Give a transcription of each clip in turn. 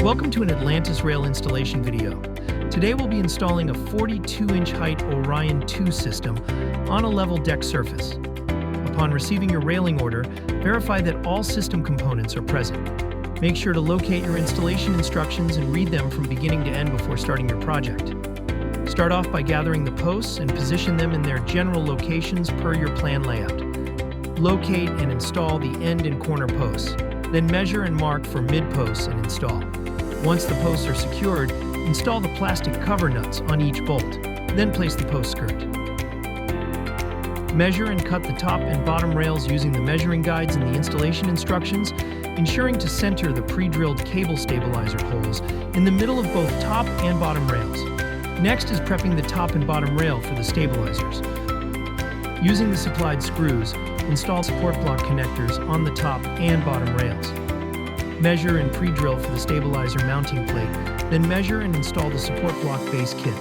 Welcome to an Atlantis Rail installation video. Today we'll be installing a 42-inch height ORION II system on a level deck surface. Upon receiving your railing order, verify that all system components are present. Make sure to locate your installation instructions and read them from beginning to end before starting your project. Start off by gathering the posts and position them in their general locations per your plan layout. Locate and install the end and corner posts. Then measure and mark for mid-posts and install. Once the posts are secured, install the plastic cover nuts on each bolt. Then place the post skirt. Measure and cut the top and bottom rails using the measuring guides in the installation instructions, ensuring to center the pre-drilled cable stabilizer holes in the middle of both top and bottom rails. Next is prepping the top and bottom rail for the stabilizers. Using the supplied screws, install support block connectors on the top and bottom rails. Measure and pre-drill for the stabilizer mounting plate, then measure and install the support block base kit,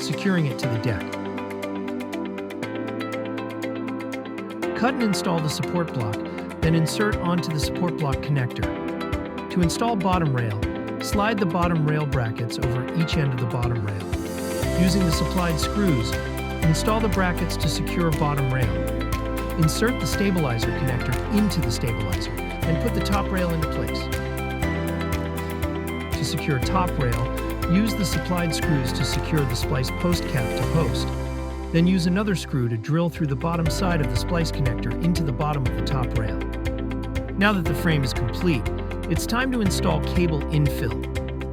securing it to the deck. Cut and install the support block, then insert onto the support block connector. To install bottom rail, slide the bottom rail brackets over each end of the bottom rail. Using the supplied screws, install the brackets to secure bottom rail. Insert the stabilizer connector into the stabilizer and put the top rail into place. To secure top rail, use the supplied screws to secure the splice post cap to post. Then use another screw to drill through the bottom side of the splice connector into the bottom of the top rail. Now that the frame is complete, it's time to install cable infill.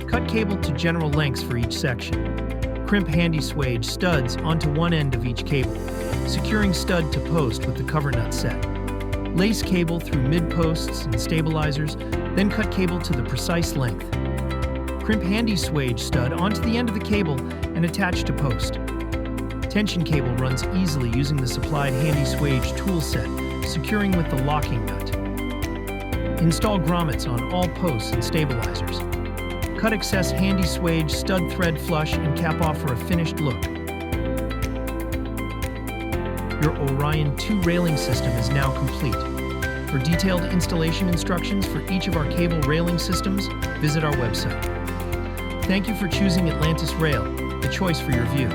Cut cable to general lengths for each section. Crimp handy swage studs onto one end of each cable, securing stud to post with the cover nut set. Lace cable through mid-posts and stabilizers, then cut cable to the precise length. Crimp handy swage stud onto the end of the cable and attach to post. Tension cable runs easily using the supplied handy swage tool set, securing with the locking nut. Install grommets on all posts and stabilizers. Cut excess handy swage stud thread flush and cap off for a finished look. Your ORION II railing system is now complete. For detailed installation instructions for each of our cable railing systems, visit our website. Thank you for choosing Atlantis Rail, the choice for your view.